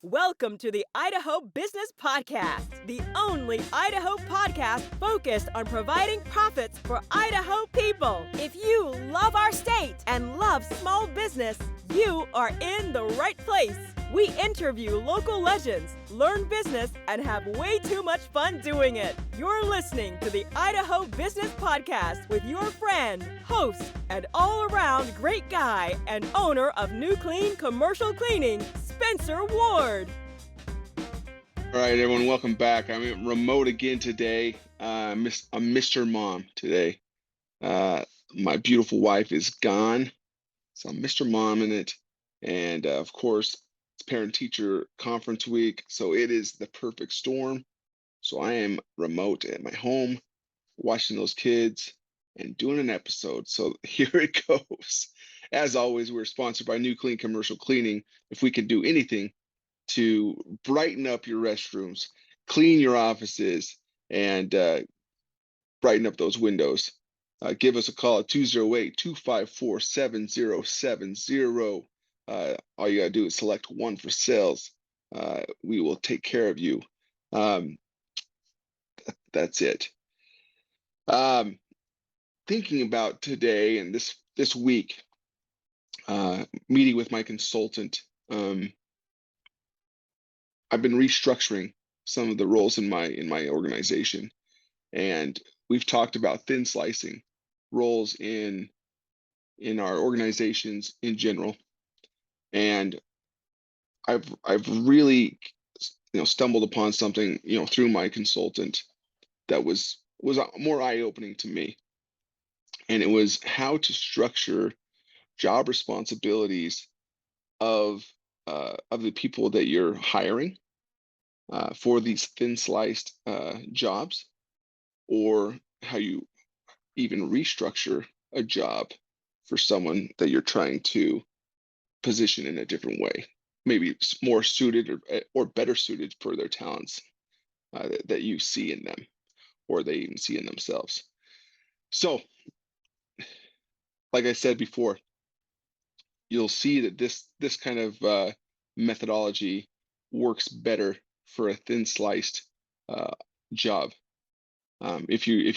Welcome to the Idaho Business Podcast, the only Idaho podcast focused on providing profits for Idaho people. If you love our state and love small business, you are in the right place. We interview local legends, learn business, and have way too much fun doing it. You're listening to the Idaho Business Podcast with your friend, host, and all-around great guy and owner of New Clean Commercial Cleaning, Spencer Ward. All right, everyone, welcome back. I'm remote again today. I'm Mr. Mom today. My beautiful wife is gone, so I'm Mr. Mom in it. And of course, it's parent-teacher conference week, so it is the perfect storm. So I am remote at my home, watching those kids and doing an episode. So here it goes. As always, we're sponsored by New Clean Commercial Cleaning. If we can do anything to brighten up your restrooms, clean your offices, and brighten up those windows, give us a call at 208-254-7070. All you gotta do is select one for sales. We will take care of you. That's it. Thinking about today and this week, meeting with my consultant, I've been restructuring some of the roles in my organization, and we've talked about thin slicing roles in our organizations in general. And I've really stumbled upon something through my consultant that was more eye-opening to me, and it was how to structure job responsibilities of the people that you're hiring for these thin sliced jobs, or how you even restructure a job for someone that you're trying to position in a different way, maybe more suited or better suited for their talents that you see in them, or they even see in themselves. So, like I said before, you'll see that this kind of methodology works better for a thin sliced job. If you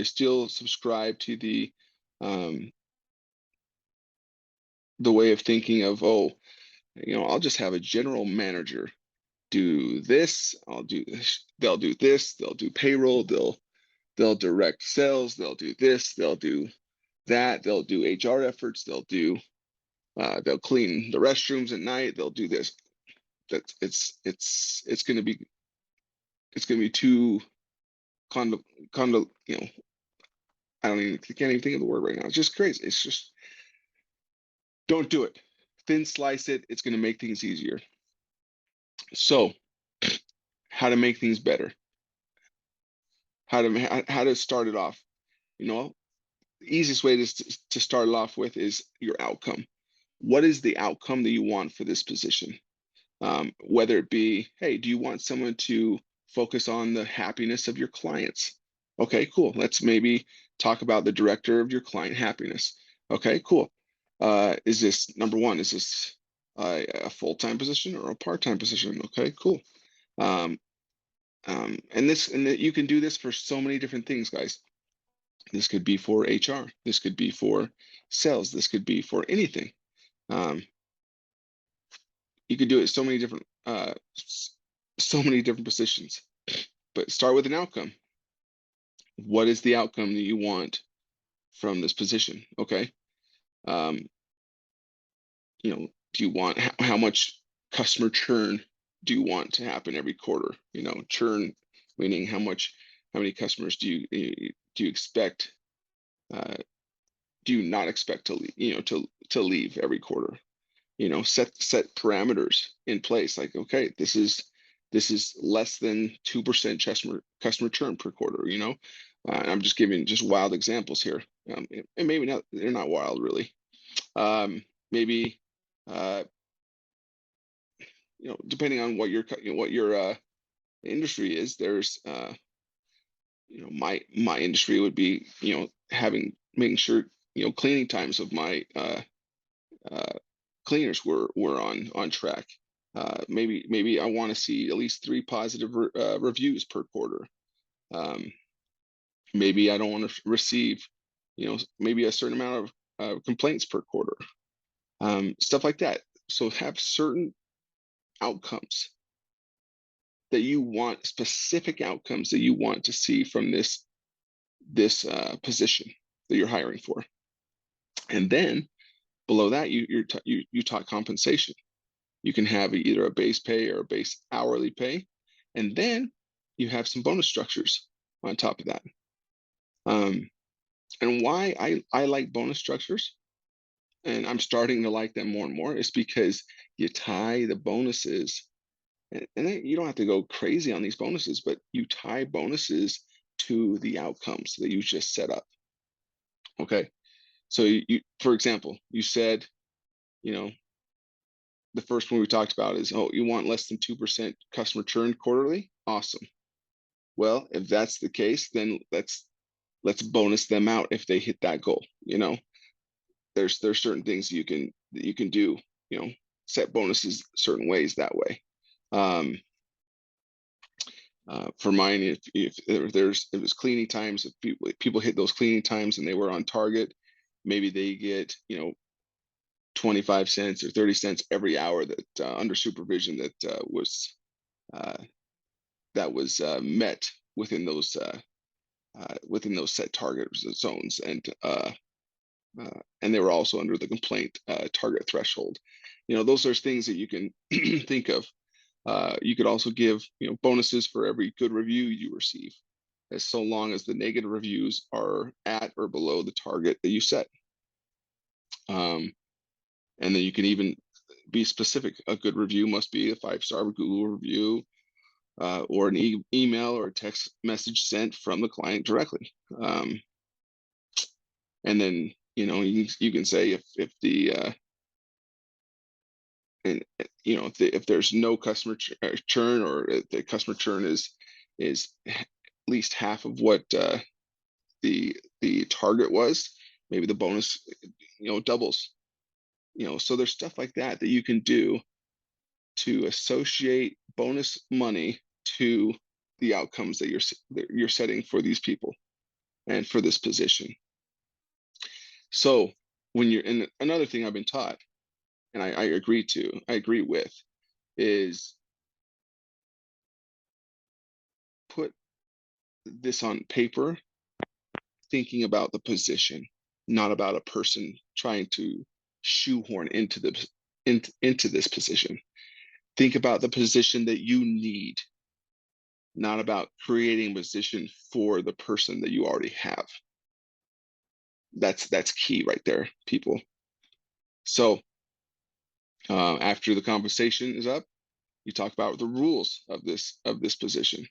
still subscribe to the way of thinking of, I'll just have a general manager do this, they'll do this, they'll do payroll, they'll direct sales, they'll do this, they'll do that, they'll do HR efforts, they'll clean the restrooms at night, they'll do this. That it's going to be too I can't even think of the word right now. It's just crazy. It's just, don't do it. Thin slice it. It's going to make things easier. So, how to make things better? How to start it off? The easiest way to start it off with is your outcome. What is the outcome that you want for this position? Whether it be, hey, do you want someone to focus on the happiness of your clients? Okay, cool. Let's maybe talk about the director of your client happiness. Okay, cool. Is this, number one, is this a full-time position or a part-time position? Okay, cool. And you can do this for so many different things, guys. This could be for HR. This could be for sales. This could be for anything. You could do it so many different positions, but start with an outcome. What is the outcome that you want from this position? Okay. Do you want, how much customer churn do you want to happen every quarter? Churn meaning how many customers do you expect, do you not expect to leave, to leave every quarter? Set parameters in place, like, okay, this is less than 2% customer churn per quarter. I'm just giving wild examples here, and maybe not, they're not wild really. Maybe depending on what your industry is, there's my industry would be making sure cleaning times of my cleaners were on track. Maybe I want to see at least 3 positive reviews per quarter. Um, Maybe I don't want to receive, maybe a certain amount of complaints per quarter, stuff like that. So have certain outcomes that you want, specific outcomes that you want to see from this position that you're hiring for, and then below that you talk compensation. You can have either a base pay or a base hourly pay, and then you have some bonus structures on top of that. Um, and why I like bonus structures, and I'm starting to like them more and more, is because you tie the bonuses, and then you don't have to go crazy on these bonuses, but you tie bonuses to the outcomes that you just set up. Okay, so for example, you said, you know, the first one we talked about is, oh, you want less than 2% customer churn quarterly. Awesome. Well, if that's the case, then let's bonus them out if they hit that goal. There's certain things you can do, set bonuses certain ways that way. For mine, if it was cleaning times, if people hit those cleaning times and they were on target, maybe they get 25 cents or 30 cents every hour that under supervision uh, met within those set target zones, and they were also under the complaint target threshold. Those are things that you can think of. You could also give bonuses for every good review you receive, as so long as the negative reviews are at or below the target that you set. And then you can even be specific. A good review must be a 5-star Google review, or an email or a text message sent from the client directly. And then you can say if the and if there's no customer churn, or if the customer churn is at least half of what the target was, maybe the bonus doubles. So there's stuff like that that you can do to associate bonus money to the outcomes that you're setting for these people and for this position. So when you're in, another thing I've been taught, and I agree with, is put this on paper, thinking about the position, not about a person trying to shoehorn into this position. Think about the position that you need, not about creating a position for the person that you already have. That's key right there, people. So after the compensation is up, you talk about the rules of this position.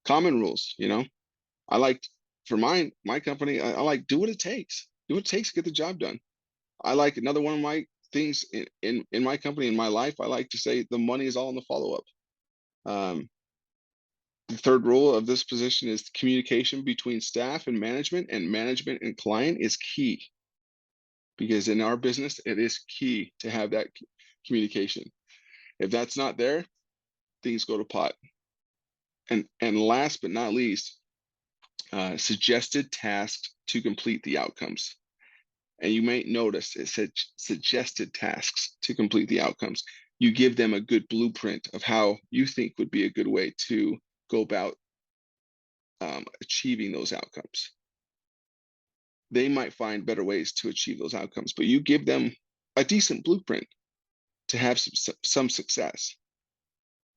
Common rules. I like, for my company, I like, do what it takes. Do what it takes to get the job done. I like, another one of my things in my company, in my life, I like to say the money is all in the follow-up. The third rule of this position is communication between staff and management and client is key, because in our business, it is key to have that communication. If that's not there, things go to pot. And last but not least, suggested tasks to complete the outcomes. And you might notice it said suggested tasks to complete the outcomes. You give them a good blueprint of how you think would be a good way to go about achieving those outcomes. They might find better ways to achieve those outcomes, but you give them a decent blueprint to have some success.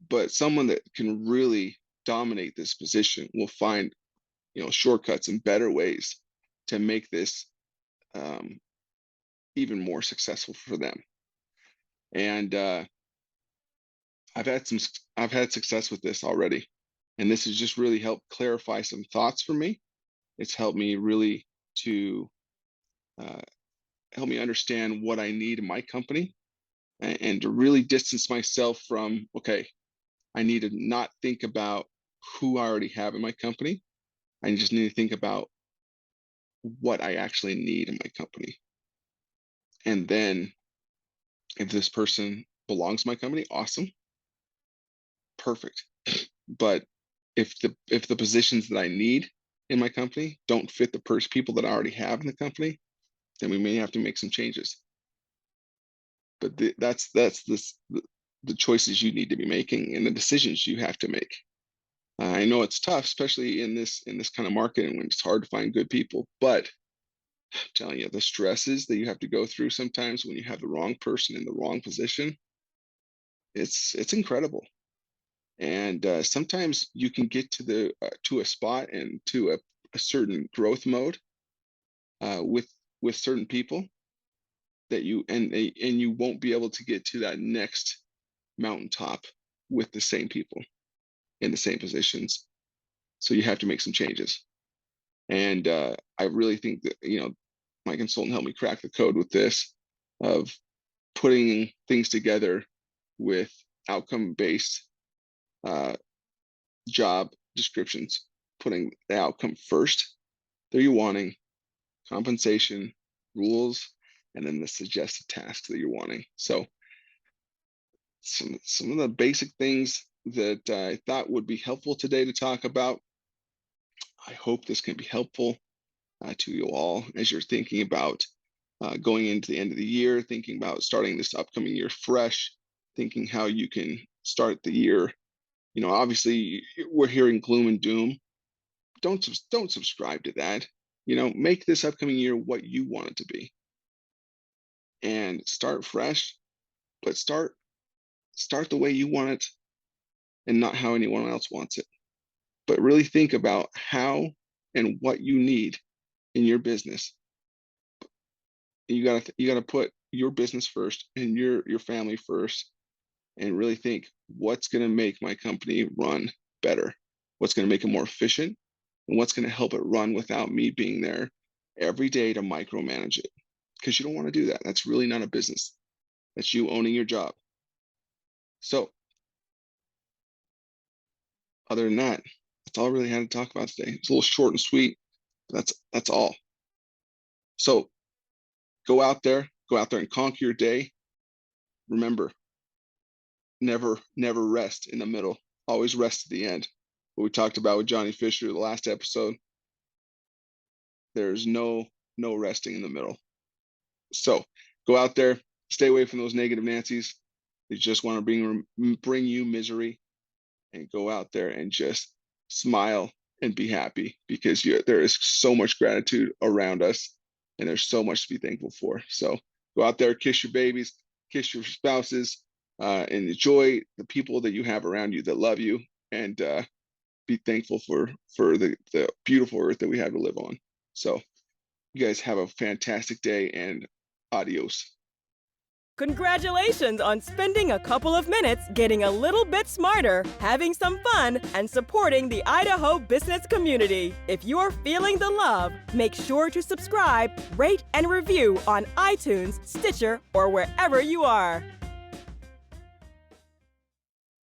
But someone that can really dominate this position will find shortcuts and better ways to make this even more successful for them. And I've had success with this already, and this has just really helped clarify some thoughts for me. It's helped me really to help me understand what I need in my company, and to really distance myself from, okay, I need to not think about who I already have in my company. I just need to think about what I actually need in my company. And then if this person belongs to my company, awesome, perfect. But if the positions that I need in my company don't fit the people that I already have in the company, then we may have to make some changes. But the choices you need to be making and the decisions you have to make. I know it's tough, especially in this kind of market and when it's hard to find good people. But I'm telling you, the stresses that you have to go through sometimes when you have the wrong person in the wrong position, it's incredible. And sometimes you can get to a spot and to a certain growth mode with certain people that you won't be able to get to that next mountaintop with the same people in the same positions. So you have to make some changes. And I really think that, my consultant helped me crack the code with this of putting things together with outcome-based job descriptions, putting the outcome first that you're wanting, compensation, rules, and then the suggested tasks that you're wanting. So some of the basic things that I thought would be helpful today to talk about. I hope this can be helpful to you all as you're thinking about going into the end of the year, thinking about starting this upcoming year fresh, thinking how you can start the year. Obviously we're hearing gloom and doom. Don't subscribe to that. Make this upcoming year what you want it to be, and start fresh, but start the way you want it and not how anyone else wants it. But really think about how and what you need in your business. You gotta put your business first and your family first, and really think, what's going to make my company run better, what's going to make it more efficient, and what's going to help it run without me being there every day to micromanage it. Because you don't want to do that. That's really not a business. That's you owning your job. So other than that, that's all I really had to talk about today. It's a little short and sweet, but that's all. So go out there and conquer your day. Remember, never rest in the middle. Always rest at the end. What we talked about with Johnny Fisher the last episode, there's no resting in the middle. So go out there, stay away from those negative Nancy's. They just want to bring you misery, and go out there and just smile and be happy, because there is so much gratitude around us, and there's so much to be thankful for. So go out there, kiss your babies, kiss your spouses, and enjoy the people that you have around you that love you, and be thankful for the beautiful earth that we have to live on. So you guys have a fantastic day, and adios. Congratulations on spending a couple of minutes getting a little bit smarter, having some fun, and supporting the Idaho business community. If you're feeling the love, make sure to subscribe, rate, and review on iTunes, Stitcher, or wherever you are.